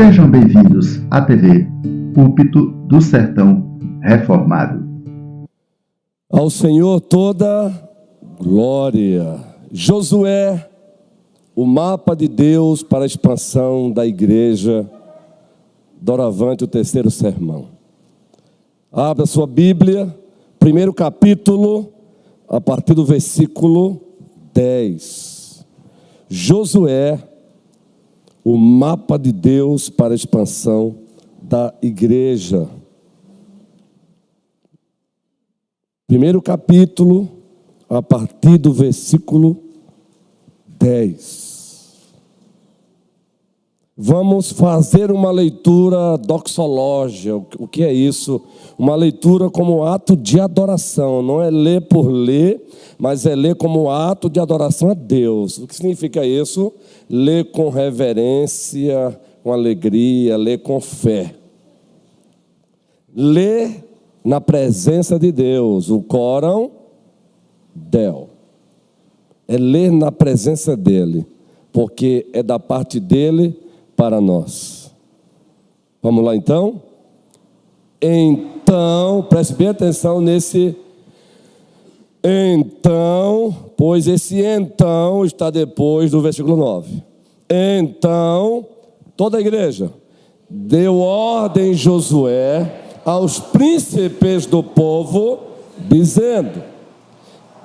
Sejam bem-vindos à TV Púlpito do Sertão Reformado. Ao Senhor toda glória. Josué, o mapa de Deus para a expansão da igreja. Doravante, o terceiro sermão. Abra sua Bíblia, primeiro capítulo, a partir do versículo 10. Josué, o mapa de Deus para a expansão da igreja. Primeiro capítulo, a partir do versículo 10. Vamos fazer uma leitura doxológica. O que é isso? Uma leitura como ato de adoração. Não é ler por ler, mas é ler como ato de adoração a Deus. O que significa isso? Ler com reverência, com alegria, ler com fé. Ler na presença de Deus, o Corão Del. É ler na presença dele, porque é da parte dele para nós. Vamos lá então? Então, preste bem atenção nesse então, pois esse então está depois do versículo 9. Então, toda a igreja deu ordem Josué aos príncipes do povo, dizendo: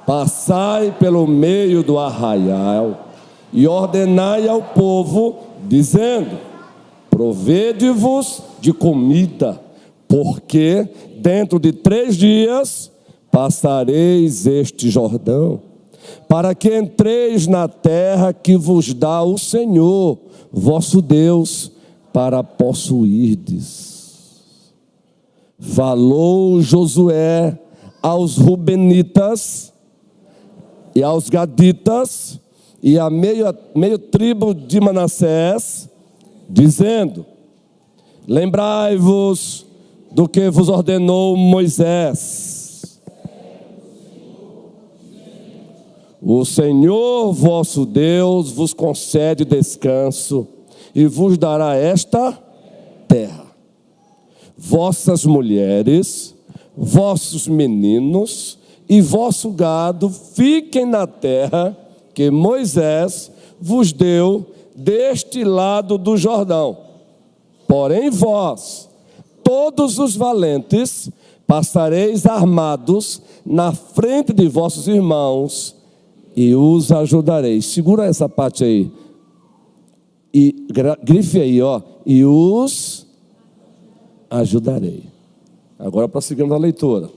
passai pelo meio do arraial e ordenai ao povo, dizendo: provede-vos de comida, porque dentro de 3 dias passareis este Jordão, para que entreis na terra que vos dá o Senhor, vosso Deus, para possuirdes. Falou Josué aos Rubenitas e aos Gaditas e a meio tribo de Manassés, dizendo: lembrai-vos do que vos ordenou Moisés. O Senhor vosso Deus vos concede descanso e vos dará esta terra. Vossas mulheres, vossos meninos e vosso gado fiquem na terra que Moisés vos deu deste lado do Jordão. Porém vós, todos os valentes, passareis armados na frente de vossos irmãos e os ajudareis. Segura essa parte aí. E grife aí, ó. E os ajudarei. Agora prosseguimos a leitura.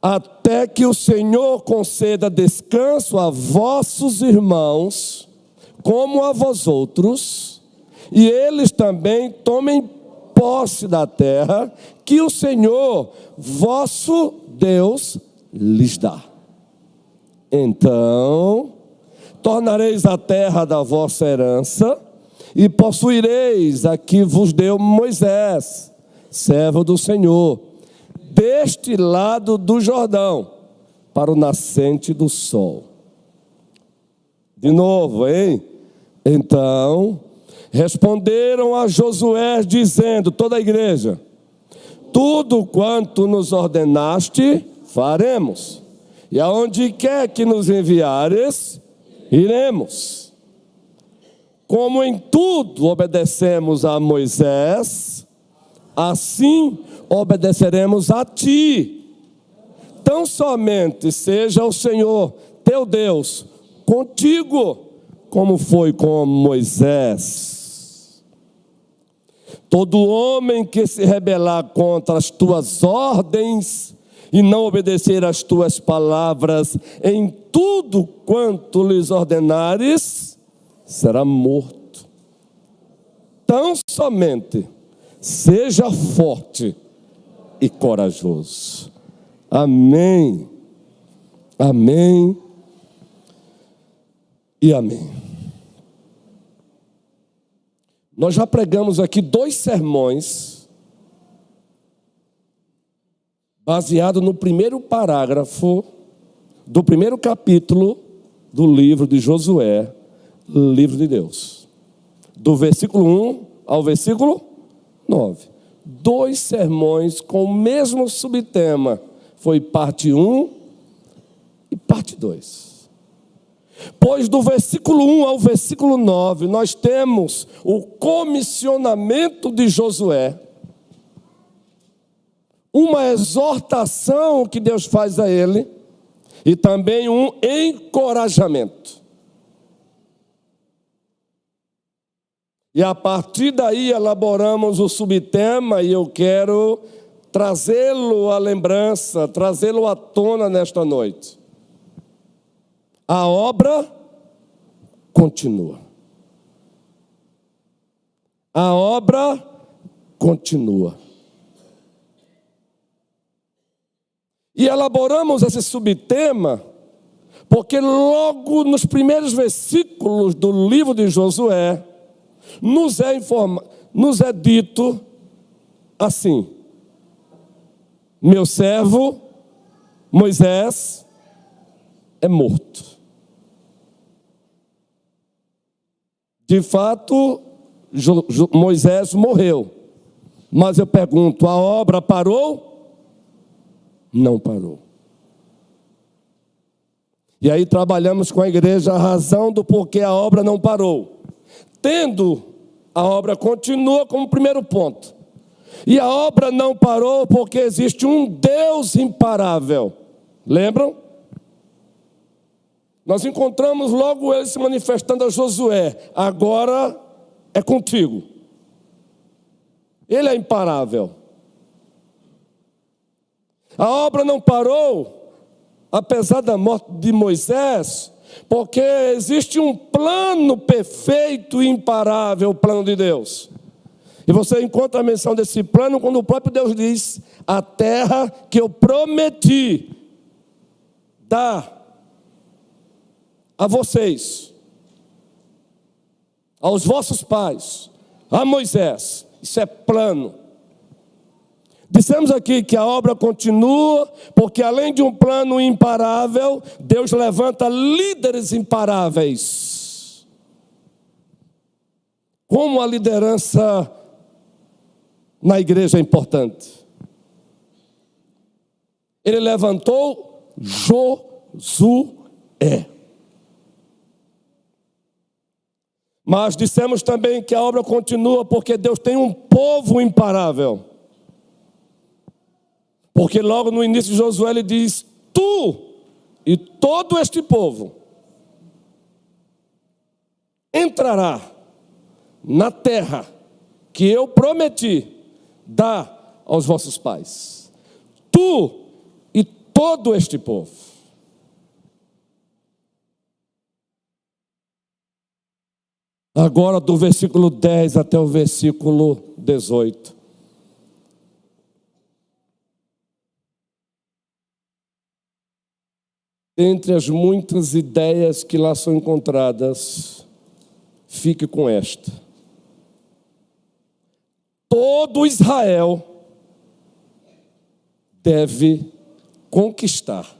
Até que o Senhor conceda descanso a vossos irmãos, como a vós outros, e eles também tomem posse da terra que o Senhor, vosso Deus, lhes dá. Então, tornareis a terra da vossa herança, e possuireis a que vos deu Moisés, servo do Senhor, deste lado do Jordão, para o nascente do sol. De novo, hein? Então, responderam a Josué, dizendo, toda a igreja: tudo quanto nos ordenaste, faremos, e aonde quer que nos enviares, iremos. Como em tudo obedecemos a Moisés, assim obedeceremos a ti. Tão somente seja o Senhor teu Deus contigo, como foi com Moisés. Todo homem que se rebelar contra as tuas ordens e não obedecer às tuas palavras em tudo quanto lhes ordenares, será morto. Tão somente seja forte e corajoso. Amém. Amém. E amém. Nós já pregamos aqui 2 sermões baseados no primeiro parágrafo do primeiro capítulo do livro de Josué, livro de Deus. Do versículo 1 ao versículo 9. 2 sermões com o mesmo subtema. Foi parte 1 e parte 2. Pois do versículo 1 ao versículo 9, nós temos o comissionamento de Josué. Uma exortação que Deus faz a ele. E também um encorajamento. E a partir daí elaboramos o subtema e eu quero trazê-lo à lembrança, trazê-lo à tona nesta noite. A obra continua. A obra continua. E elaboramos esse subtema porque logo nos primeiros versículos do livro de Josué, nos é dito assim: meu servo Moisés é morto. De fato, Moisés morreu. Mas eu pergunto, a obra parou? Não parou. E aí trabalhamos com a igreja a razão do porquê a obra não parou. Tendo, a obra continua como primeiro ponto. E a obra não parou porque existe um Deus imparável. Lembram? Nós encontramos logo ele se manifestando a Josué. Agora é contigo. Ele é imparável. A obra não parou, apesar da morte de Moisés, porque existe um plano perfeito e imparável, o plano de Deus. E você encontra a menção desse plano quando o próprio Deus diz: a terra que eu prometi dar a vocês, aos vossos pais, a Moisés. Isso é plano. Dissemos aqui que a obra continua, porque além de um plano imparável, Deus levanta líderes imparáveis. Como a liderança na igreja é importante. Ele levantou Josué. Mas dissemos também que a obra continua porque Deus tem um povo imparável. Porque logo no início de Josué ele diz: tu e todo este povo entrará na terra que eu prometi dar aos vossos pais. Tu e todo este povo. Agora do versículo 10 até o versículo 18. Entre as muitas ideias que lá são encontradas, fique com esta: todo Israel deve conquistar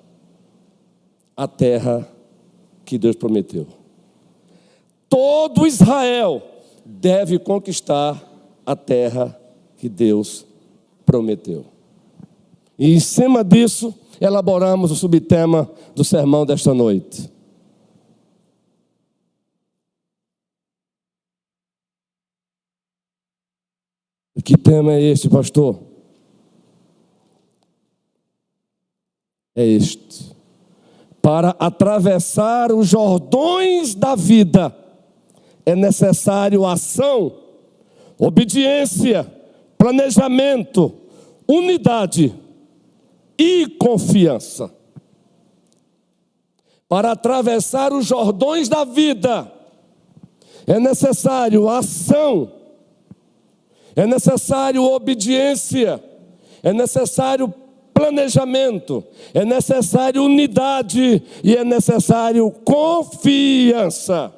a terra que Deus prometeu. Todo Israel deve conquistar a terra que Deus prometeu. E em cima disso, elaboramos o subtema do sermão desta noite. Que tema é este, pastor? É este: para atravessar os Jordões da vida, é necessário ação, obediência, planejamento, unidade e confiança. Para atravessar os Jordões da vida, é necessário ação, é necessário obediência, é necessário planejamento, é necessário unidade e é necessário confiança.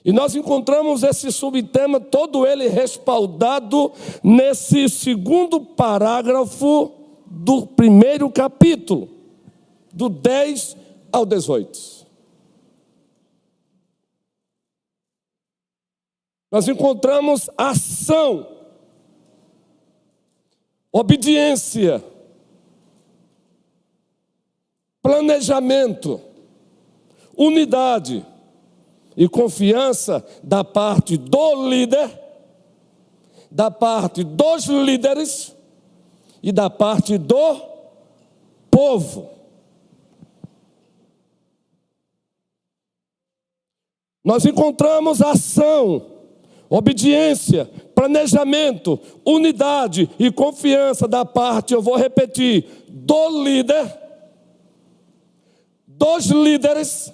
E nós encontramos esse subtema, todo ele respaldado nesse segundo parágrafo do primeiro capítulo, do 10 ao 18. nós encontramos ação, obediência, planejamento, unidade e confiança da parte do líder, da parte dos líderes e da parte do povo. Nós encontramos ação, obediência, planejamento, unidade e confiança da parte, eu vou repetir, do líder, dos líderes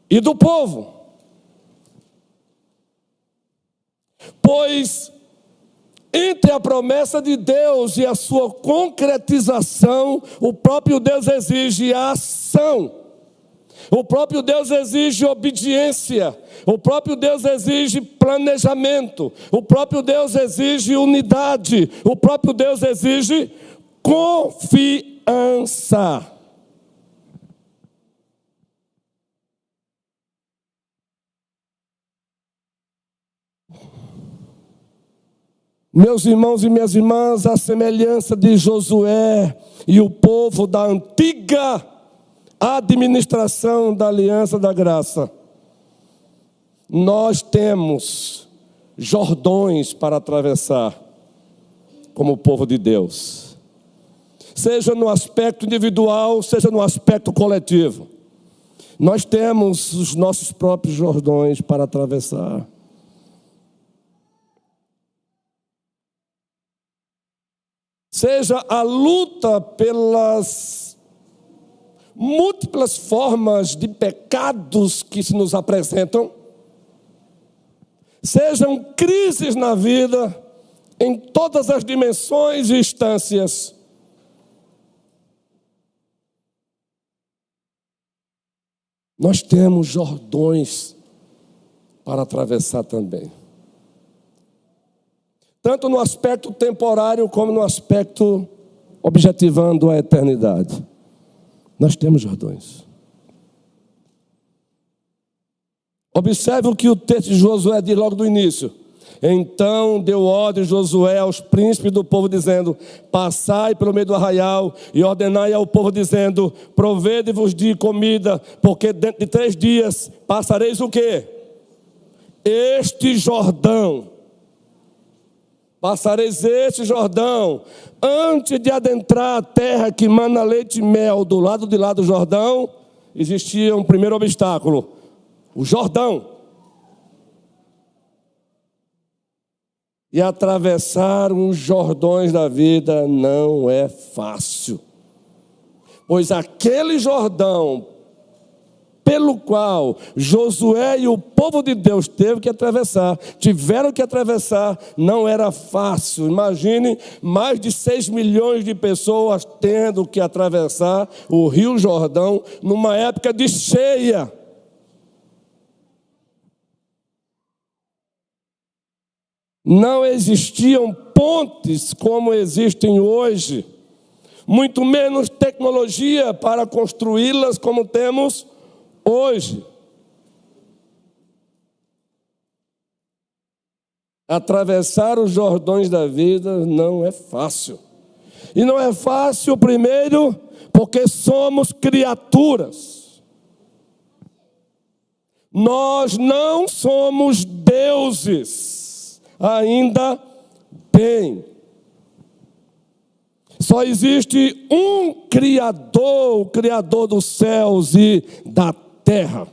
e do povo. Pois entre a promessa de Deus e a sua concretização, o próprio Deus exige a ação. O próprio Deus exige obediência. O próprio Deus exige planejamento. O próprio Deus exige unidade. O próprio Deus exige confiança. Meus irmãos e minhas irmãs, a semelhança de Josué e o povo da antiga administração da aliança da graça, nós temos Jordões para atravessar como povo de Deus, seja no aspecto individual, seja no aspecto coletivo. Nós temos os nossos próprios Jordões para atravessar. Seja a luta pelas múltiplas formas de pecados que se nos apresentam, sejam crises na vida, em todas as dimensões e instâncias. Nós temos Jordões para atravessar também. Tanto no aspecto temporário como no aspecto objetivando a eternidade. Nós temos Jordões. Observe o que o texto de Josué diz logo do início. Então deu ordem Josué aos príncipes do povo, dizendo: passai pelo meio do arraial e ordenai ao povo, dizendo: provede-vos de comida, porque dentro de 3 dias passareis o quê? Este Jordão. Passareis este Jordão, antes de adentrar a terra que mana leite e mel. Do lado de lá do Jordão, existia um primeiro obstáculo, o Jordão. E atravessar os Jordões da vida não é fácil. Pois aquele Jordão pelo qual Josué e o povo de Deus tiveram que atravessar, não era fácil. Imagine mais de 6 milhões de pessoas tendo que atravessar o Rio Jordão numa época de cheia. Não existiam pontes como existem hoje, muito menos tecnologia para construí-las como temos hoje. Atravessar os Jordões da vida não é fácil. E não é fácil, primeiro, porque somos criaturas. Nós não somos deuses, ainda bem. Só existe um Criador, o Criador dos céus e da terra.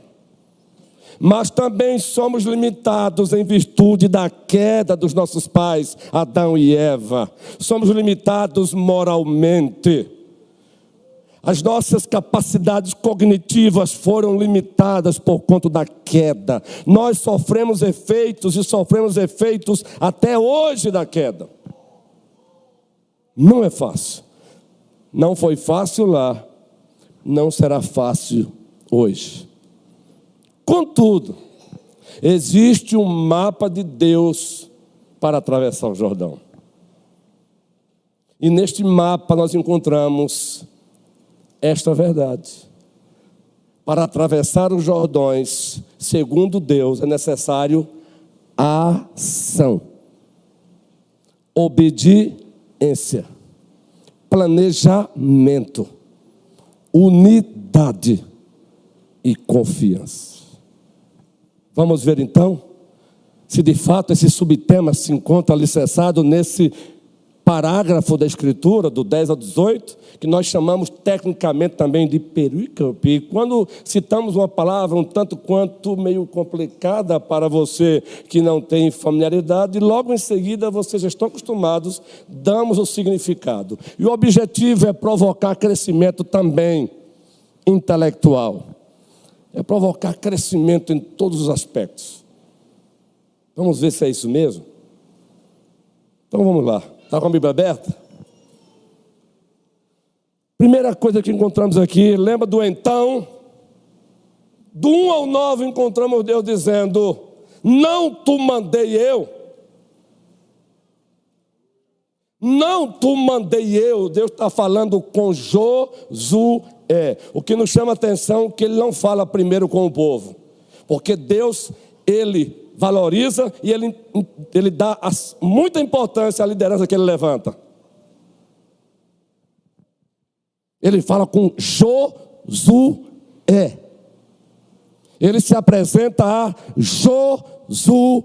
Mas também somos limitados em virtude da queda dos nossos pais, Adão e Eva. Somos limitados moralmente. As nossas capacidades cognitivas foram limitadas por conta da queda. Nós sofremos efeitos e sofremos efeitos até hoje da queda. Não é fácil. Não foi fácil lá, não será fácil hoje. Contudo, existe um mapa de Deus para atravessar o Jordão. E neste mapa nós encontramos esta verdade. Para atravessar os Jordões, segundo Deus, é necessário ação, obediência, planejamento, unidade e confiança. Vamos ver então se de fato esse subtema se encontra alicerçado nesse parágrafo da Escritura, do 10 ao 18, que nós chamamos tecnicamente também de perícope. E quando citamos uma palavra um tanto quanto meio complicada para você que não tem familiaridade, logo em seguida vocês já estão acostumados, damos o significado. E o objetivo é provocar crescimento também intelectual. É provocar crescimento em todos os aspectos. Vamos ver se é isso mesmo? Então vamos lá. Está com a Bíblia aberta? Primeira coisa que encontramos aqui, lembra do então? Do 1 ao 9 encontramos Deus dizendo: não tu mandei eu. Não tu mandei eu. Deus está falando com Josué. O que nos chama a atenção é que ele não fala primeiro com o povo. Porque Deus, ele valoriza e ele dá muita importância à liderança que ele levanta. Ele fala com Josué. Ele se apresenta a Josué.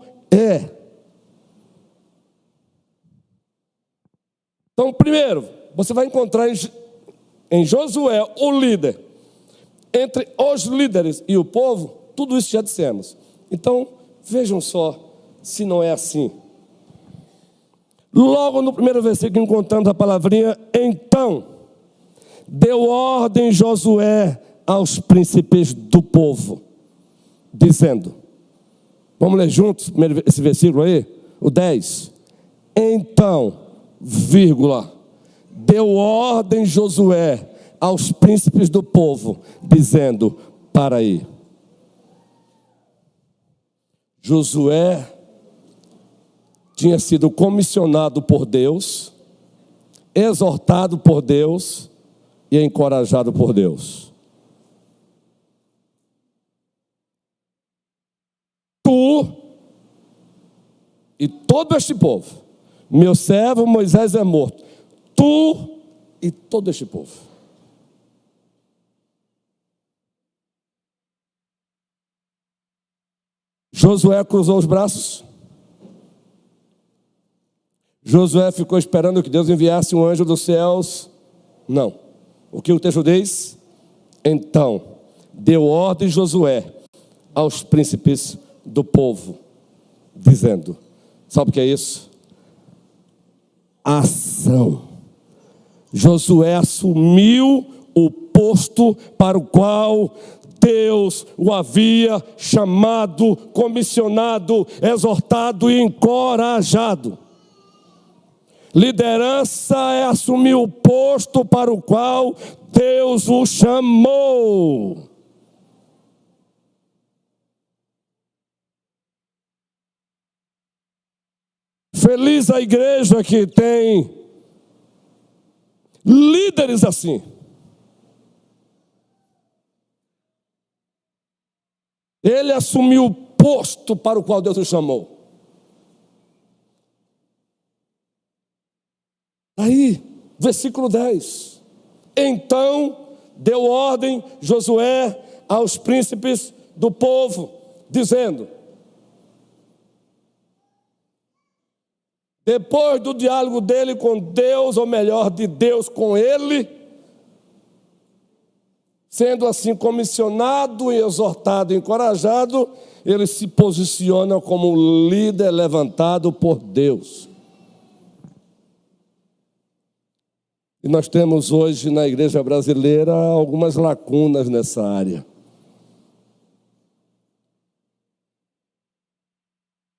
Então, primeiro, você vai encontrar em Josué o líder. Entre os líderes e o povo, tudo isso já dissemos. Então, vejam só se não é assim. Logo no primeiro versículo encontramos a palavrinha então. Deu ordem Josué aos príncipes do povo, dizendo, vamos ler juntos esse versículo aí, o 10. Então, vírgula, deu ordem Josué aos príncipes do povo, dizendo, para aí. Josué tinha sido comissionado por Deus, exortado por Deus e encorajado por Deus. Tu e todo este povo, meu servo Moisés é morto, tu e todo este povo. Josué cruzou os braços. Josué ficou esperando que Deus enviasse um anjo dos céus. Não. O que o texto diz? Então, deu ordem Josué aos príncipes do povo, dizendo, sabe o que é isso? Ação. Josué assumiu o posto para o qual Deus o havia chamado, comissionado, exortado e encorajado. Liderança é assumir o posto para o qual Deus o chamou. Feliz a igreja que tem líderes assim. Ele assumiu o posto para o qual Deus o chamou. Aí, versículo 10. Então deu ordem Josué aos príncipes do povo, dizendo, depois do diálogo dele com Deus, ou melhor, de Deus com ele, sendo assim comissionado, exortado, encorajado, ele se posiciona como líder levantado por Deus. E nós temos hoje na igreja brasileira algumas lacunas nessa área.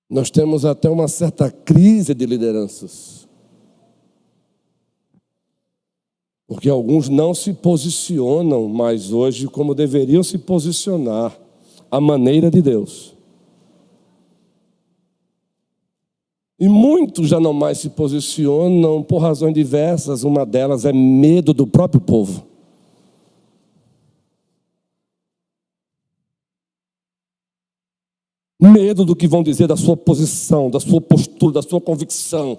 Nós temos até uma certa crise de lideranças. Porque alguns não se posicionam mais hoje como deveriam se posicionar, à maneira de Deus. E muitos já não mais se posicionam por razões diversas. Uma delas é medo do próprio povo. Medo do que vão dizer da sua posição, da sua postura, da sua convicção.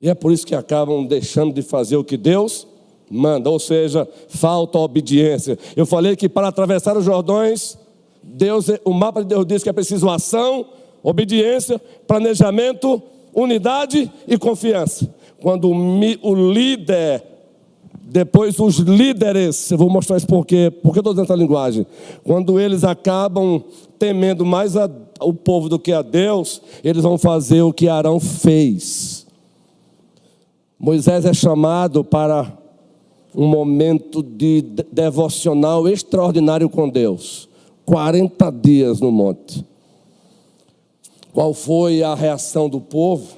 E é por isso que acabam deixando de fazer o que Deus manda, ou seja, falta obediência. Eu falei que para atravessar os Jordões, o mapa de Deus diz que é preciso ação, obediência, planejamento, unidade e confiança. Quando o líder, depois os líderes, eu vou mostrar isso por quê eu estou dizendo essa linguagem. Quando eles acabam temendo mais o povo do que a Deus, eles vão fazer o que Arão fez. Moisés é chamado para um momento de devocional extraordinário com Deus. 40 dias no monte. Qual foi a reação do povo?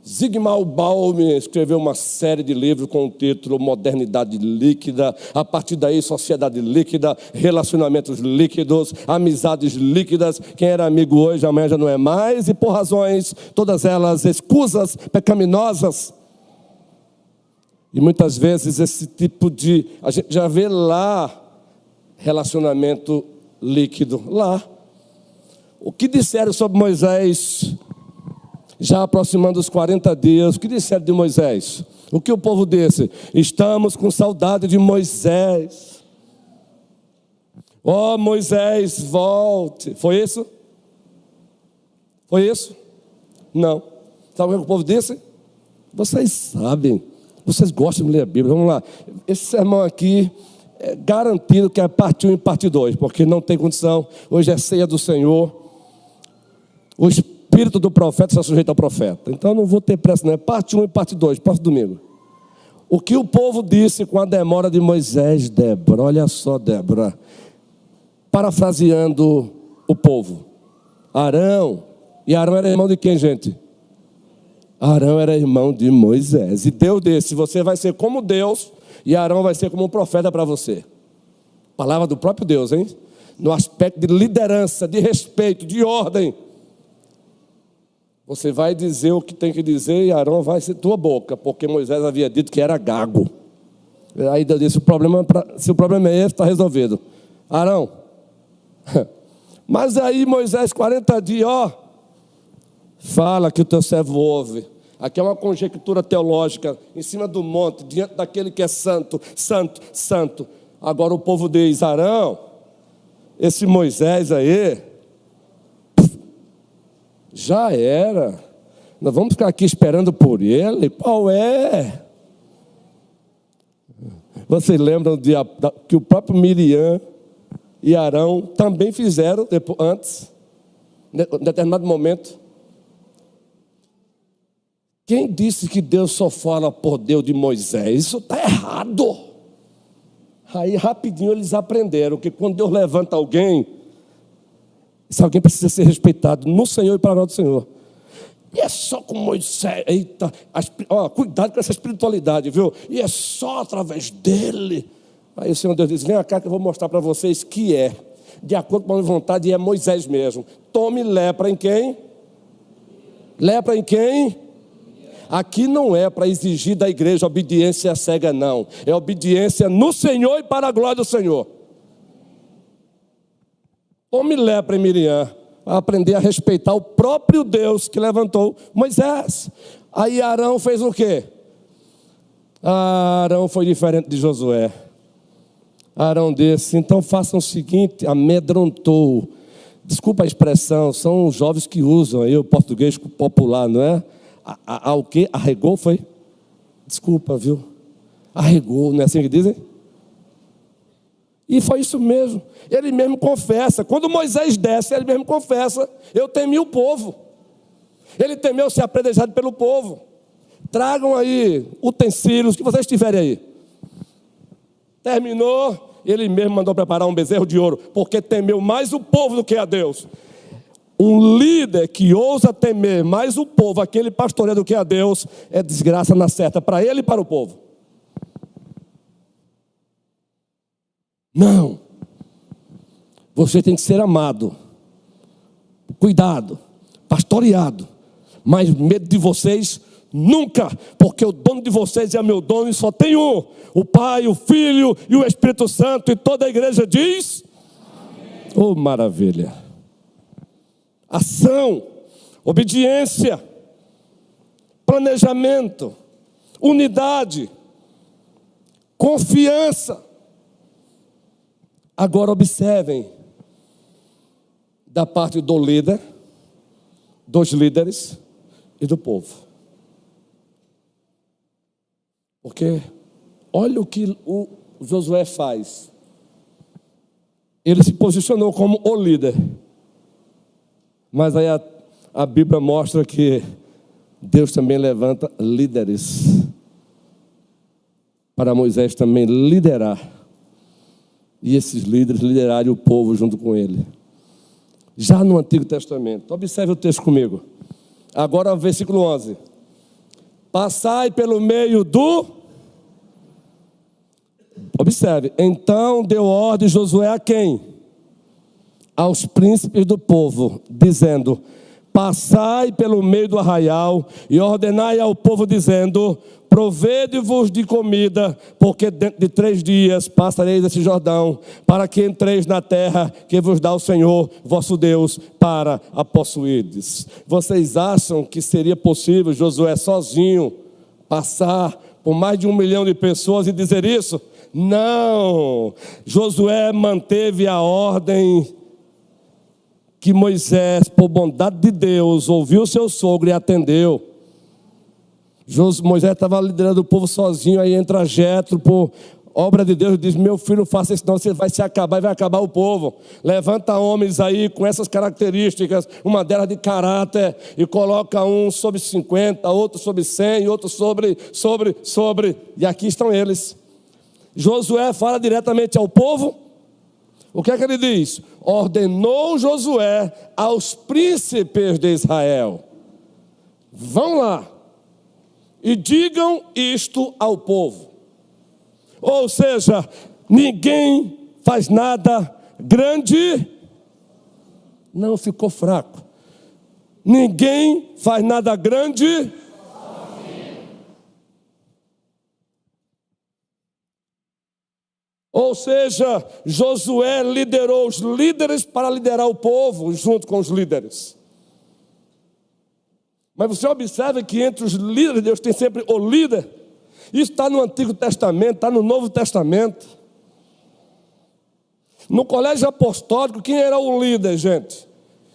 Zygmunt Bauman escreveu uma série de livros com o título Modernidade Líquida. A partir daí, sociedade líquida, relacionamentos líquidos, amizades líquidas. Quem era amigo hoje, amanhã já não é mais. E por razões, todas elas escusas, pecaminosas. E muitas vezes esse tipo de... A gente já vê lá relacionamento líquido. Lá. O que disseram sobre Moisés, já aproximando os 40 dias, o que disseram de Moisés? O que o povo disse? Estamos com saudade de Moisés. Oh, Moisés, volte. Foi isso? Foi isso? Não. Sabe o que o povo disse? Vocês sabem. Vocês gostam de ler a Bíblia. Vamos lá. Esse sermão aqui é garantido que é parte 1 e parte 2, porque não tem condição. Hoje é ceia do Senhor. O espírito do profeta está sujeito ao profeta. Então não vou ter pressa, não. É parte 1 e parte 2, próximo domingo. O que o povo disse com a demora de Moisés, Débora? Olha só, Débora. Parafraseando o povo. Arão. E Arão era irmão de quem, gente? Arão era irmão de Moisés. E Deus disse: você vai ser como Deus, e Arão vai ser como um profeta para você. Palavra do próprio Deus, hein? No aspecto de liderança, de respeito, de ordem. Você vai dizer o que tem que dizer, e Arão vai ser tua boca, porque Moisés havia dito que era gago. Aí Deus disse: se o problema é esse, está resolvido. Arão. Mas aí Moisés, 40 dias, fala que o teu servo ouve. Aqui é uma conjectura teológica, em cima do monte, diante daquele que é santo, santo, santo. Agora o povo diz: Arão, esse Moisés aí, já era. Nós vamos ficar aqui esperando por ele? Qual é? Vocês lembram que o próprio Miriam e Arão também fizeram antes, em determinado momento? Quem disse que Deus só fala por Deus de Moisés? Isso está errado. Aí rapidinho eles aprenderam que quando Deus levanta alguém, esse alguém precisa ser respeitado no Senhor e para nós do Senhor. E é só com Moisés. Eita, cuidado com essa espiritualidade, viu? E é só através dele. Aí o Senhor Deus diz: vem cá que eu vou mostrar para vocês que é, de acordo com a minha vontade, e é Moisés mesmo. Tome lepra em quem? Lepra em quem? Aqui não é para exigir da igreja obediência cega, não. É obediência no Senhor e para a glória do Senhor. Tome lepra em Miriam, para aprender a respeitar o próprio Deus que levantou Moisés. Aí Arão fez o quê? Arão foi diferente de Josué. Arão disse: então façam o seguinte, amedrontou. Desculpa a expressão, são os jovens que usam aí o português popular, não é? O quê? Arregou, foi? Desculpa, viu? Arregou, não é assim que dizem? E foi isso mesmo. Ele mesmo confessa. Quando Moisés desce, ele mesmo confessa: eu temi o povo. Ele temeu ser apredejado pelo povo. Tragam aí utensílios que vocês tiverem aí. Terminou, ele mesmo mandou preparar um bezerro de ouro, porque temeu mais o povo do que a Deus. Um líder que ousa temer mais o povo, aquele pastoreio do que a Deus, é desgraça na certa, para ele e para o povo. Não. Você tem que ser amado, cuidado, pastoreado. Mas medo de vocês, nunca. Porque o dono de vocês é meu dono e só tem um: o Pai, o Filho e o Espírito Santo. E toda a igreja diz... Oh, maravilha! Ação, obediência, planejamento, unidade, confiança. Agora observem, da parte do líder, dos líderes e do povo. Porque olha o que o Josué faz. Ele se posicionou como o líder. Mas aí a Bíblia mostra que Deus também levanta líderes para Moisés também liderar. E esses líderes liderarem o povo junto com ele. Já no Antigo Testamento. Observe o texto comigo. Agora, versículo 11. Passai pelo meio do... Observe. Então deu ordem Josué a quem? Aos príncipes do povo, dizendo: passai pelo meio do arraial e ordenai ao povo, dizendo: provede-vos de comida, porque dentro de 3 dias passareis esse Jordão, para que entreis na terra que vos dá o Senhor vosso Deus para a possuirdes. Vocês acham que seria possível Josué sozinho passar por mais de 1 milhão de pessoas e dizer isso? Não. Josué manteve a ordem que Moisés, por bondade de Deus, ouviu seu sogro e atendeu. Moisés estava liderando o povo sozinho, aí entra Jetro, por obra de Deus, e diz: meu filho, não faça isso não, você vai se acabar e vai acabar o povo. Levanta homens aí com essas características, uma delas de caráter, e coloca um sobre 50, outro sobre 100, outro sobre, e aqui estão eles. Josué fala diretamente ao povo. O que é que ele diz? Ordenou Josué aos príncipes de Israel: vão lá e digam isto ao povo. Ou seja, ninguém faz nada grande, não ficou fraco. Ninguém faz nada grande. Ou seja, Josué liderou os líderes para liderar o povo junto com os líderes. Mas você observa que entre os líderes de Deus tem sempre o líder. Isso está no Antigo Testamento, está no Novo Testamento. No colégio apostólico, quem era o líder, gente?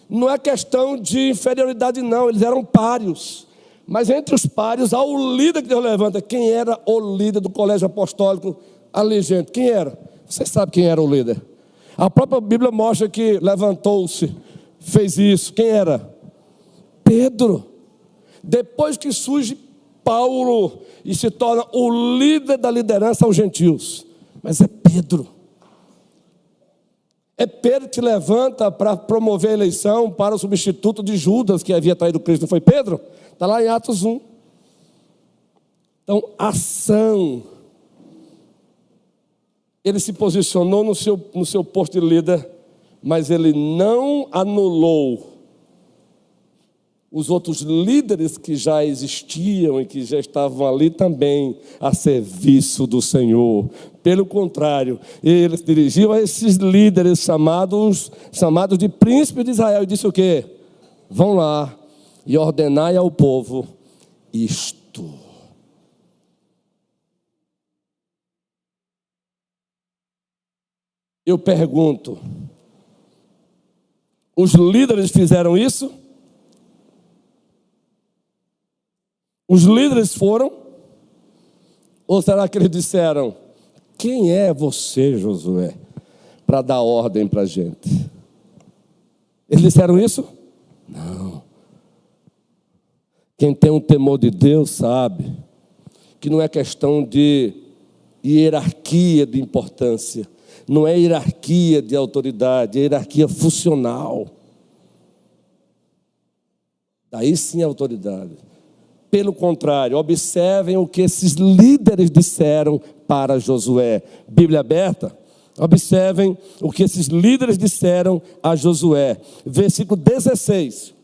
Não é questão de inferioridade não, eles eram pários. Mas entre os pários há o líder que Deus levanta. Quem era o líder do colégio apostólico ali, gente? Quem era? Você sabe quem era o líder. A própria Bíblia mostra que levantou-se, fez isso. Quem era? Pedro. Depois que surge Paulo e se torna o líder da liderança aos gentios. Mas é Pedro. É Pedro que levanta para promover a eleição para o substituto de Judas, que havia traído Cristo. Não foi Pedro? Está lá em Atos 1. Então, ação. Ele se posicionou no seu posto de líder, mas ele não anulou os outros líderes que já existiam e que já estavam ali também a serviço do Senhor. Pelo contrário, ele se dirigiu a esses líderes chamados de príncipes de Israel e disse o quê? Vão lá e ordenai ao povo isto. Eu pergunto, os líderes fizeram isso? Os líderes foram? Ou será que eles disseram: quem é você, Josué, para dar ordem para a gente? Eles disseram isso? Não. Quem tem um temor de Deus sabe que não é questão de hierarquia de importância, não é hierarquia de autoridade, é hierarquia funcional. Daí sim a autoridade. Pelo contrário, observem o que esses líderes disseram para Josué. Bíblia aberta. Observem o que esses líderes disseram a Josué. Versículo 16.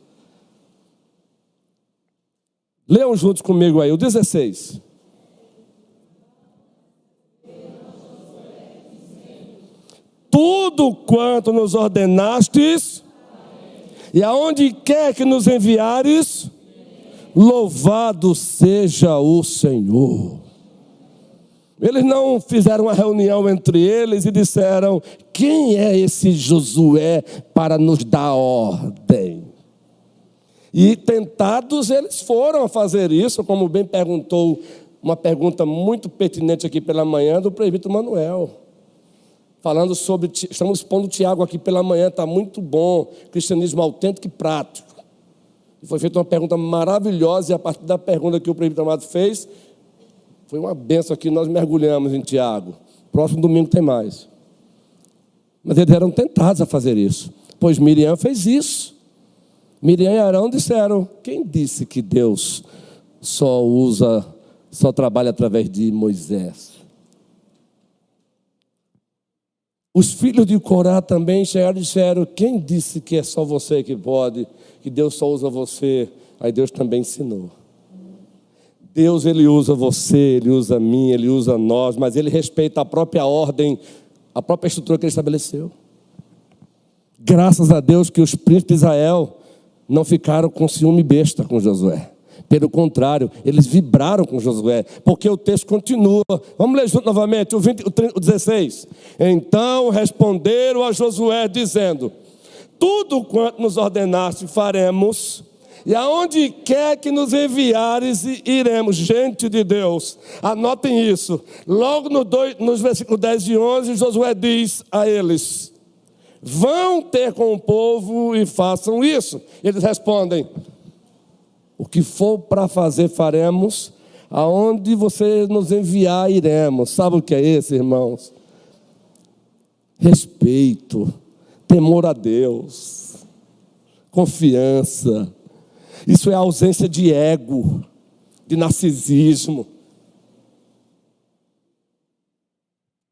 Leiam juntos comigo aí, o 16. tudo quanto nos ordenastes, e aonde quer que nos enviares, louvado seja o Senhor. Eles não fizeram uma reunião entre eles e disseram: quem é esse Josué para nos dar ordem? E tentados eles foram a fazer isso, como bem perguntou, uma pergunta muito pertinente aqui pela manhã do presbítero Manuel. Falando sobre, estamos expondo o Tiago aqui pela manhã, está muito bom, cristianismo autêntico e prático. Foi feita uma pergunta maravilhosa, e a partir da pergunta que o presbítero Amado fez, foi uma bênção aqui, nós mergulhamos em Tiago. Próximo domingo tem mais. Mas eles eram tentados a fazer isso, pois Miriam fez isso. Miriam e Arão disseram: quem disse que Deus só trabalha através de Moisés? Os filhos de Corá também chegaram e disseram: quem disse que é só você que pode, que Deus só usa você? Aí Deus também ensinou. Deus, Ele usa você, Ele usa mim, Ele usa nós, mas Ele respeita a própria ordem, a própria estrutura que Ele estabeleceu. Graças a Deus que os príncipes de Israel não ficaram com ciúme besta com Josué. Pelo contrário, eles vibraram com Josué, porque o texto continua. Vamos ler junto novamente, o 16. Então responderam a Josué, dizendo: tudo quanto nos ordenaste faremos, e aonde quer que nos enviares, iremos. Gente de Deus, anotem isso. Logo nos versículos 10 e 11, Josué diz a eles: vão ter com o povo e façam isso. Eles respondem: o que for para fazer, faremos. Aonde você nos enviar, iremos. Sabe o que é isso, irmãos? Respeito, temor a Deus, confiança. Isso é a ausência de ego, de narcisismo.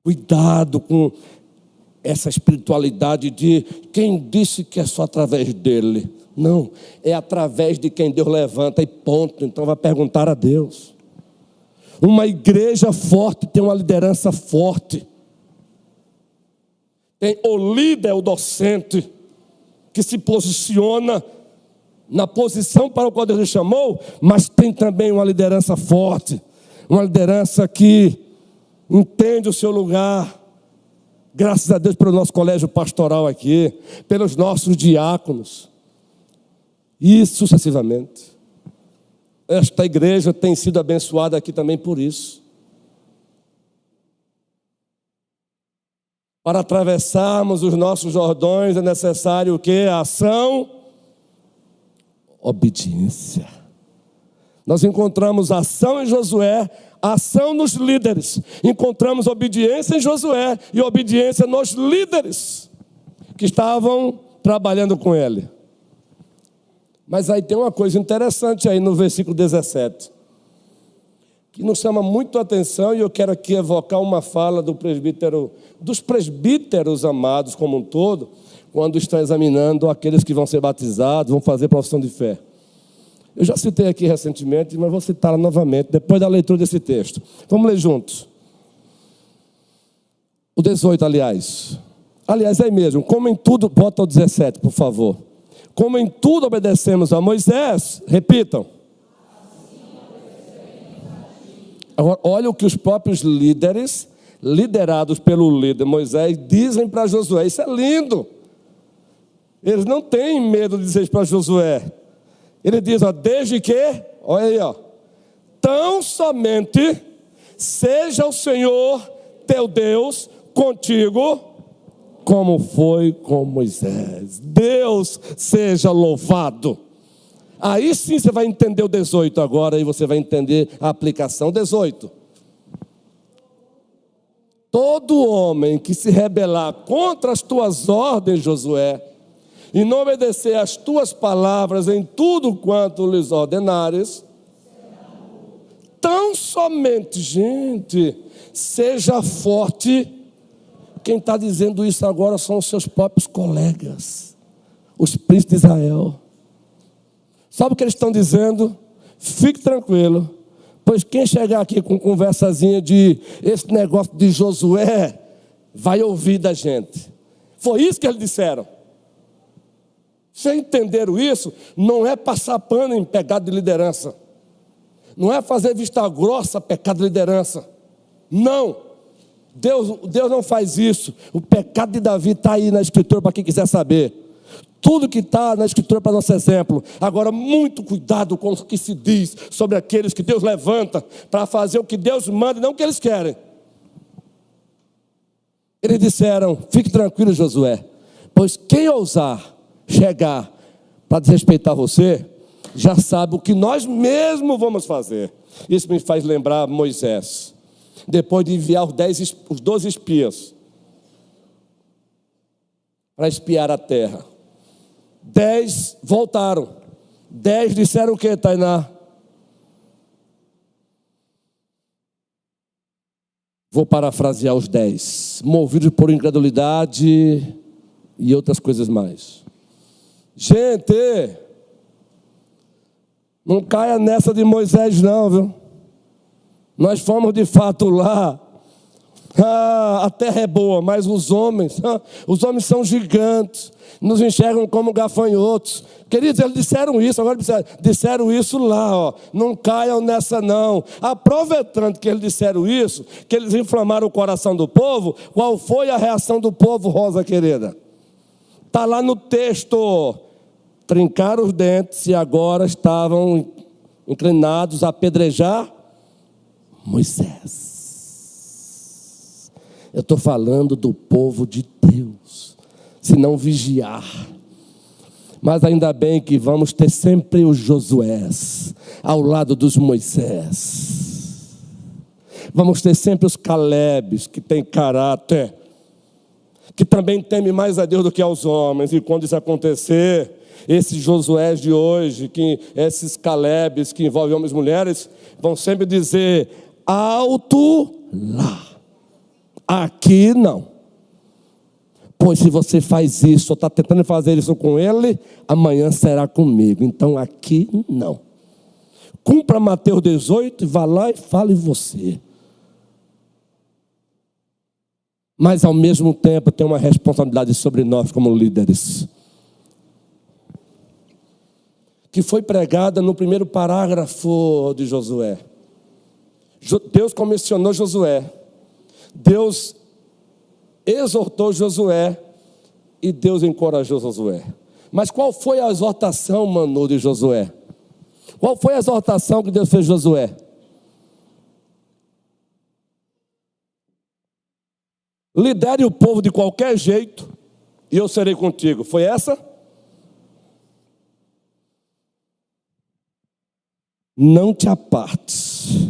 Cuidado com essa espiritualidade de quem disse que é só através dele. Não, é através de quem Deus levanta e ponto. Então vai perguntar a Deus. Uma igreja forte tem uma liderança forte. Tem o líder, o docente, que se posiciona na posição para o qual Deus lhe chamou, mas tem também uma liderança forte, uma liderança que entende o seu lugar. Graças a Deus pelo nosso colégio pastoral aqui, pelos nossos diáconos, e sucessivamente. Esta igreja tem sido abençoada aqui também por isso. Para atravessarmos os nossos Jordões é necessário o quê? Ação, obediência. Nós encontramos ação em Josué, ação nos líderes. Encontramos obediência em Josué e obediência nos líderes que estavam trabalhando com ele. Mas aí tem uma coisa interessante aí no versículo 17, que nos chama muito a atenção, e eu quero aqui evocar uma fala dos presbíteros amados como um todo, quando estão examinando aqueles que vão ser batizados, vão fazer profissão de fé. Eu já citei aqui recentemente, mas vou citá-la novamente, depois da leitura desse texto. Vamos ler juntos. O 18, aliás. Aliás, é aí mesmo. Como em tudo, bota o 17, por favor. Como em tudo obedecemos a Moisés, repitam. Agora, olha o que os próprios líderes, liderados pelo líder Moisés, dizem para Josué. Isso é lindo. Eles não têm medo de dizer para Josué. Ele diz, ó, desde que, olha aí, ó, tão somente seja o Senhor teu Deus contigo, como foi com Moisés. Deus seja louvado. Aí sim você vai entender o 18 agora, e você vai entender a aplicação. 18. Todo homem que se rebelar contra as tuas ordens, Josué, e não obedecer às tuas palavras em tudo quanto lhes ordenares, tão somente, gente, seja forte. Quem está dizendo isso agora são os seus próprios colegas, os príncipes de Israel. Sabe o que eles estão dizendo? Fique tranquilo, pois quem chegar aqui com conversazinha de esse negócio de Josué, vai ouvir da gente. Foi isso que eles disseram. Vocês entenderam isso? Não é passar pano em pecado de liderança. Não é fazer vista grossa pecado de liderança. Não. Deus não faz isso. O pecado de Davi está aí na Escritura para quem quiser saber. Tudo que está na Escritura para nosso exemplo. Agora, muito cuidado com o que se diz sobre aqueles que Deus levanta para fazer o que Deus manda e não o que eles querem. Eles disseram: fique tranquilo, Josué, pois quem ousar chegar para desrespeitar você, já sabe o que nós mesmos vamos fazer. Isso me faz lembrar Moisés, depois de enviar os 12 espias para espiar a terra. 10 voltaram. 10 disseram o que, Tainá? Vou parafrasear os 10. Movidos por incredulidade e outras coisas mais. Gente, não caia nessa de Moisés não, viu? Nós fomos de fato lá. A terra é boa, mas os homens são gigantes, nos enxergam como gafanhotos. Queridos, eles disseram isso, agora disseram isso lá, ó. Não caiam nessa não. Aproveitando que eles disseram isso, que eles inflamaram o coração do povo, qual foi a reação do povo, Rosa querida? Está lá no texto. Trincaram os dentes e agora estavam inclinados a apedrejar Moisés. Eu estou falando do povo de Deus, se não vigiar. Mas ainda bem que vamos ter sempre os Josués ao lado dos Moisés. Vamos ter sempre os Calebes, que têm caráter, que também temem mais a Deus do que aos homens. E quando isso acontecer, esses Josués de hoje, esses Calebes que envolvem homens e mulheres, vão sempre dizer: alto lá. Aqui não. Pois se você faz isso, ou está tentando fazer isso com ele, amanhã será comigo. Então aqui não. Cumpra Mateus 18 e vá lá e fale você. Mas ao mesmo tempo tem uma responsabilidade sobre nós como líderes, que foi pregada no primeiro parágrafo de Josué. Deus comissionou Josué. Deus exortou Josué e Deus encorajou Josué. Mas qual foi a exortação, Manu, de Josué? Qual foi a exortação que Deus fez a Josué? Lidere o povo de qualquer jeito e eu serei contigo. Foi essa? Não te apartes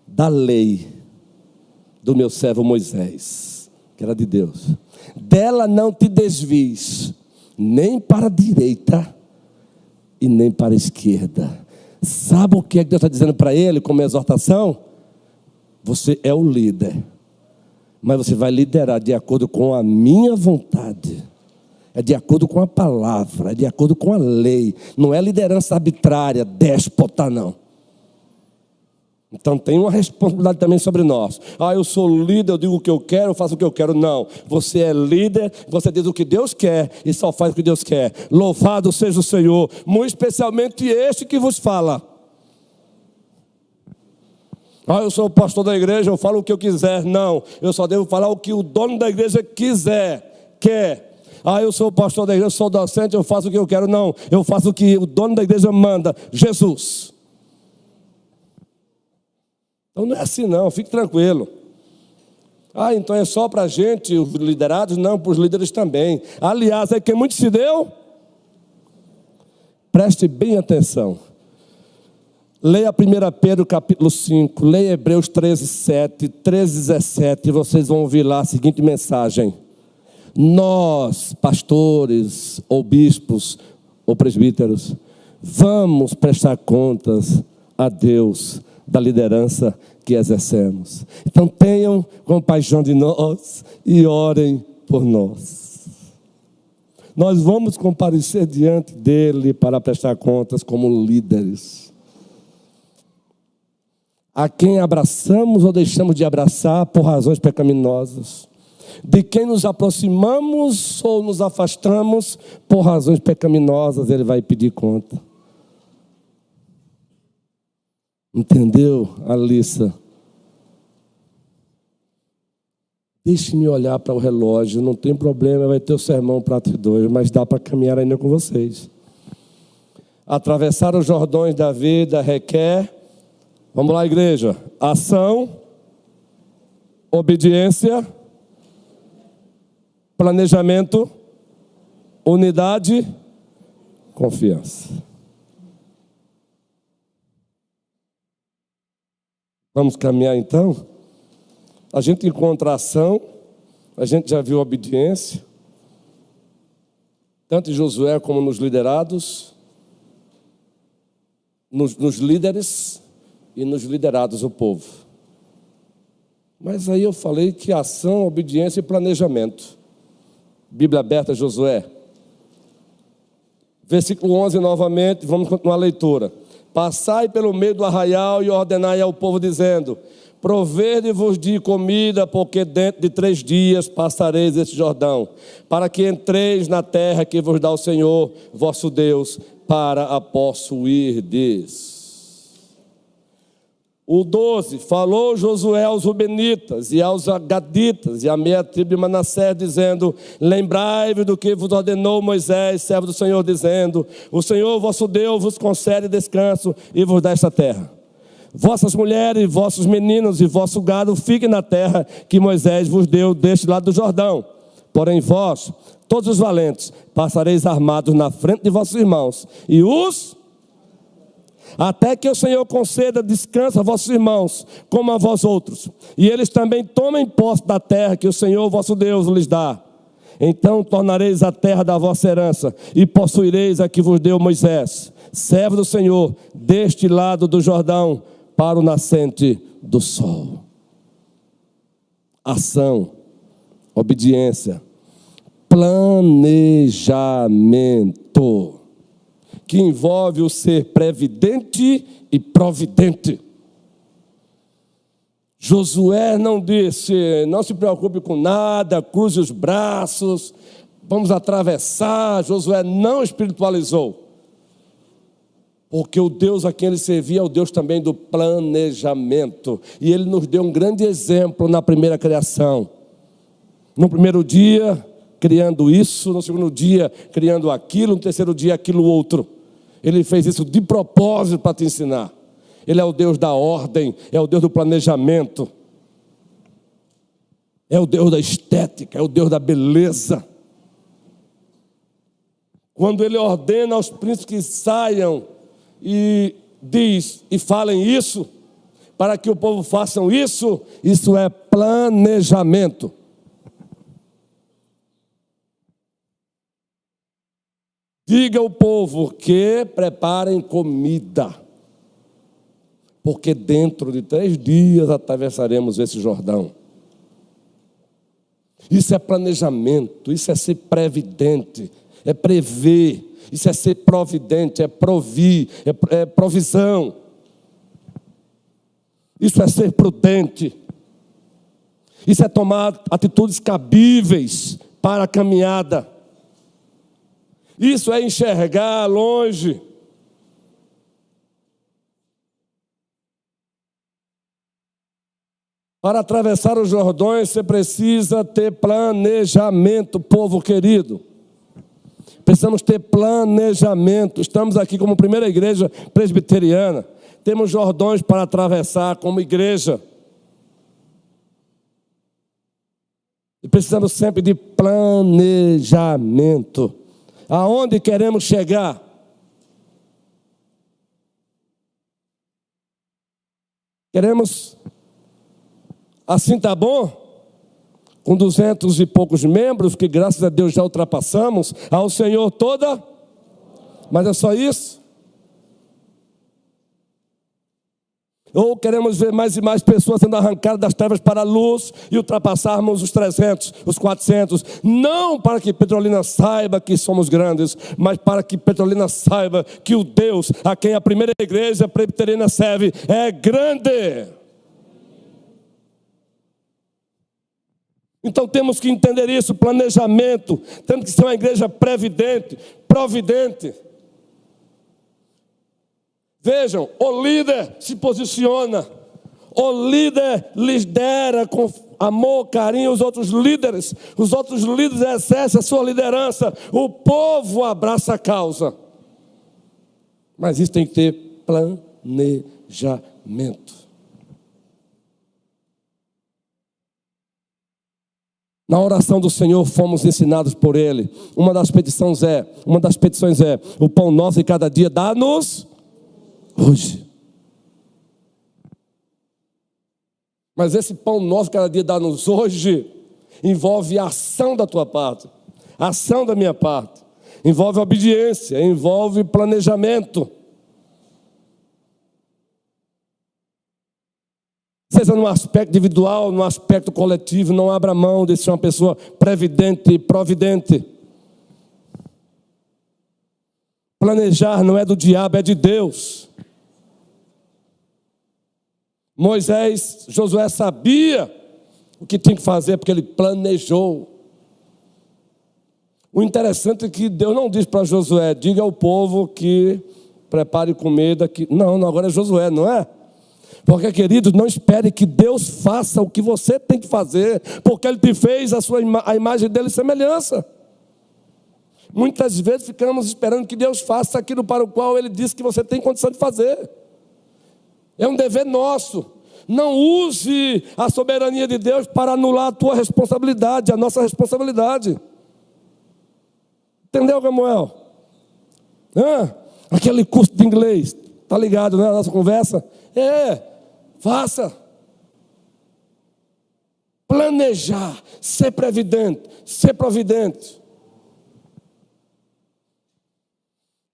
da lei do meu servo Moisés, que era de Deus. Dela não te desvies, nem para a direita e nem para a esquerda. Sabe o que é que Deus está dizendo para ele como exortação? Você é o líder, mas você vai liderar de acordo com a minha vontade. É de acordo com a palavra, é de acordo com a lei. Não é liderança arbitrária, déspota, não. Então tem uma responsabilidade também sobre nós. Eu sou líder, eu digo o que eu quero, eu faço o que eu quero. Não, você é líder, você diz o que Deus quer e só faz o que Deus quer. Louvado seja o Senhor, muito especialmente este que vos fala. Eu sou o pastor da igreja, eu falo o que eu quiser. Não, eu só devo falar o que o dono da igreja quer. Eu sou o pastor da igreja, eu sou docente, eu faço o que eu quero. Não, eu faço o que o dono da igreja manda, Jesus. Então não é assim não, fique tranquilo. Então é só para a gente, os liderados? Não, para os líderes também. Aliás, é que muito se deu. Preste bem atenção. Leia 1 Pedro capítulo 5, leia Hebreus 13, 7, 13, 17, e vocês vão ouvir lá a seguinte mensagem. Nós, pastores, ou bispos, ou presbíteros, vamos prestar contas a Deus da liderança que exercemos. Então tenham compaixão de nós e orem por nós. Nós vamos comparecer diante dele para prestar contas como líderes. A quem abraçamos ou deixamos de abraçar por razões pecaminosas. de quem nos aproximamos ou nos afastamos por razões pecaminosas, Ele vai pedir conta. Entendeu, Alissa? Deixe-me olhar para o relógio, não tem problema, vai ter o sermão para 2, mas dá para caminhar ainda com vocês. Atravessar os Jordões da vida requer, vamos lá, igreja, ação, obediência, planejamento, unidade, confiança. Vamos caminhar então? A gente encontra ação, a gente já viu obediência, tanto em Josué como nos liderados, nos líderes e nos liderados, o povo. Mas aí eu falei que ação, obediência e planejamento. Bíblia aberta, Josué. Versículo 11 novamente, vamos continuar a leitura. Passai pelo meio do arraial e ordenai ao povo, dizendo: provede-vos de comida, porque dentro de 3 dias passareis este Jordão, para que entreis na terra que vos dá o Senhor, vosso Deus, para a possuirdes. O 12, falou Josué aos Rubenitas e aos Gaditas e à meia tribo de Manassés, dizendo: lembrai-vos do que vos ordenou Moisés, servo do Senhor, dizendo: o Senhor vosso Deus vos concede descanso e vos dá esta terra. Vossas mulheres, vossos meninos e vosso gado fiquem na terra que Moisés vos deu deste lado do Jordão. Porém vós, todos os valentes, passareis armados na frente de vossos irmãos, e até que o Senhor conceda descanso a vossos irmãos, como a vós outros, e eles também tomem posse da terra que o Senhor vosso Deus lhes dá. Então tornareis a terra da vossa herança, e possuireis a que vos deu Moisés, servo do Senhor, deste lado do Jordão, para o nascente do sol. Ação, obediência, planejamento, que envolve o ser previdente e providente. Josué não disse: não se preocupe com nada, cruze os braços, vamos atravessar. Josué não espiritualizou. Porque o Deus a quem ele servia é o Deus também do planejamento. E ele nos deu um grande exemplo na primeira criação. No primeiro dia, criando isso. No segundo dia, criando aquilo. No terceiro dia, aquilo outro. Ele fez isso de propósito para te ensinar. Ele é o Deus da ordem, é o Deus do planejamento. É o Deus da estética, é o Deus da beleza. Quando ele ordena aos príncipes que saiam, e diz, e falem isso, para que o povo façam isso, isso é planejamento. Diga ao povo que preparem comida, porque dentro de 3 dias atravessaremos esse Jordão. Isso é planejamento, isso é ser previdente, é prever. Isso é ser providente, é provir, é provisão. Isso é ser prudente. Isso é tomar atitudes cabíveis para a caminhada. Isso é enxergar longe. Para atravessar os Jordões, você precisa ter planejamento, povo querido. Precisamos ter planejamento. Estamos aqui como primeira igreja presbiteriana. Temos Jordões para atravessar como igreja. E precisamos sempre de planejamento. Aonde queremos chegar? Queremos, assim tá bom? Com 200 e poucos membros, que graças a Deus já ultrapassamos, ao Senhor toda, mas é só isso? Ou queremos ver mais e mais pessoas sendo arrancadas das trevas para a luz e ultrapassarmos os 300, os 400, não para que Petrolina saiba que somos grandes, mas para que Petrolina saiba que o Deus a quem a primeira igreja presbiteriana serve é grande. Então temos que entender isso, planejamento. Temos que ser uma igreja previdente, providente. Vejam, o líder se posiciona, o líder lidera com amor, carinho os outros líderes exercem a sua liderança, o povo abraça a causa. Mas isso tem que ter planejamento. Na oração do Senhor fomos ensinados por Ele. Uma das petições é: o pão nosso de cada dia dá-nos hoje. Mas esse pão nosso de cada dia dá-nos hoje envolve a ação da tua parte, a ação da minha parte, envolve obediência, envolve planejamento. Seja no aspecto individual, no aspecto coletivo, não abra mão de ser uma pessoa previdente e providente. Planejar não é do diabo, é de Deus. Josué sabia o que tinha que fazer, porque ele planejou. O interessante é que Deus não diz para Josué: diga ao povo que prepare comida. Não, agora é Josué, não é? Porque, querido, não espere que Deus faça o que você tem que fazer, porque Ele te fez a imagem dele e semelhança. Muitas vezes ficamos esperando que Deus faça aquilo para o qual Ele disse que você tem condição de fazer. É um dever nosso. Não use a soberania de Deus para anular a tua responsabilidade, a nossa responsabilidade. Entendeu, Samuel? Aquele curso de inglês, tá ligado, né, a nossa conversa? Faça. Planejar, ser previdente, ser providente.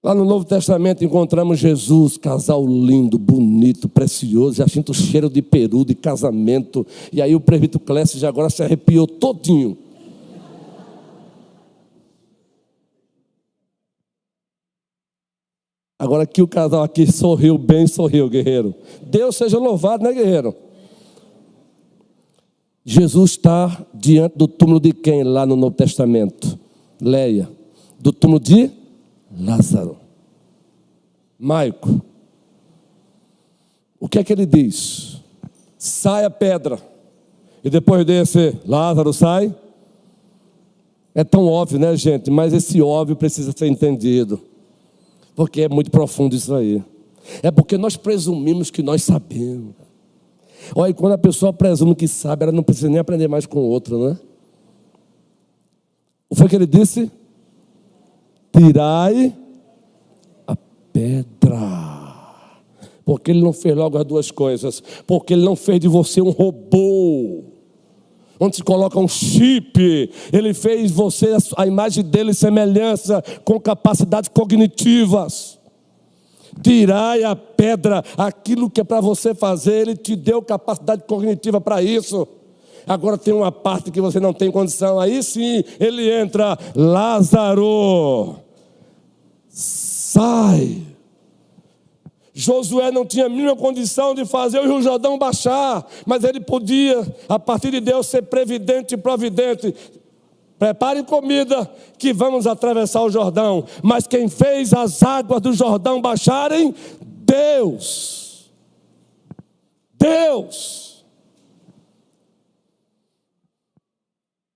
Lá no Novo Testamento encontramos Jesus, casal lindo, bonito, precioso. Já sinto o cheiro de peru, de casamento. E aí o presbítero Clécio já agora se arrepiou todinho. Agora que o casal aqui sorriu bem, sorriu, guerreiro. Deus seja louvado, né, guerreiro? Jesus está diante do túmulo de quem lá no Novo Testamento? Leia. Do túmulo de Lázaro. Maico. O que é que ele diz? Sai a pedra. E depois desse, Lázaro sai. É tão óbvio, né, gente? Mas esse óbvio precisa ser entendido. Porque é muito profundo isso aí. É porque nós presumimos que nós sabemos. Olha, e quando a pessoa presume que sabe, ela não precisa nem aprender mais com o outro, né? O que foi que ele disse? Tirai a pedra. Porque ele não fez logo as duas coisas. Porque ele não fez de você um robô, onde se coloca um chip. Ele fez você a imagem dele, semelhança, com capacidades cognitivas. Tirai a pedra. Aquilo que é para você fazer, ele te deu capacidade cognitiva para isso. Agora tem uma parte que você não tem condição. Aí sim, ele entra. Lázaro, sai. Josué não tinha a mínima condição de fazer o Rio Jordão baixar, mas ele podia, a partir de Deus, ser previdente e providente. Prepare comida, que vamos atravessar o Jordão. Mas quem fez as águas do Jordão baixarem? Deus. Deus.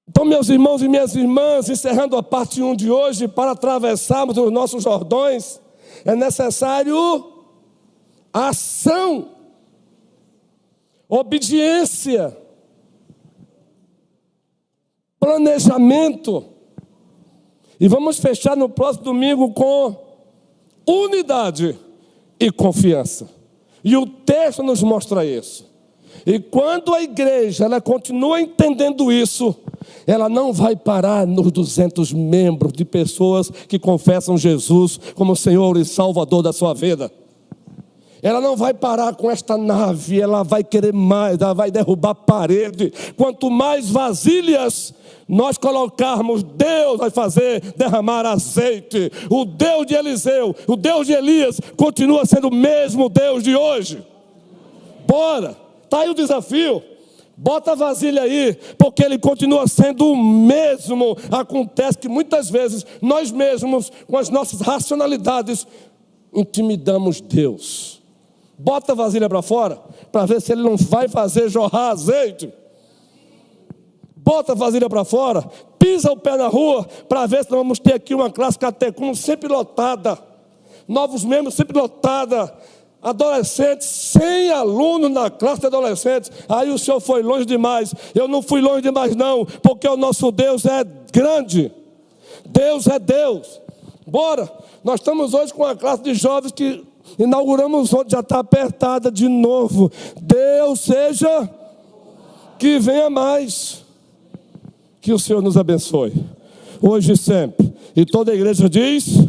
Então, meus irmãos e minhas irmãs, encerrando a parte 1 de hoje, para atravessarmos os nossos Jordões, é necessário ação, obediência, planejamento. E vamos fechar no próximo domingo com unidade e confiança. E o texto nos mostra isso. E quando a igreja ela continua entendendo isso, ela não vai parar nos 200 membros de pessoas que confessam Jesus como Senhor e Salvador da sua vida. Ela não vai parar com esta nave, ela vai querer mais, ela vai derrubar a parede. Quanto mais vasilhas nós colocarmos, Deus vai fazer derramar azeite. O Deus de Eliseu, o Deus de Elias, continua sendo o mesmo Deus de hoje. Bora, está aí o desafio. Bota a vasilha aí, porque ele continua sendo o mesmo. Acontece que muitas vezes nós mesmos, com as nossas racionalidades, intimidamos Deus. Bota a vasilha para fora, para ver se ele não vai fazer jorrar azeite. Bota a vasilha para fora, pisa o pé na rua, para ver se nós vamos ter aqui uma classe catecúmeno sempre lotada. Novos membros sempre lotada. Adolescentes, 100 alunos na classe de adolescentes. Aí o senhor foi longe demais. Eu não fui longe demais não, porque o nosso Deus é grande. Deus é Deus. Bora, nós estamos hoje com uma classe de jovens que inauguramos ontem, já está apertada de novo. Deus seja que venha mais. Que o Senhor nos abençoe, hoje e sempre. E toda a igreja diz...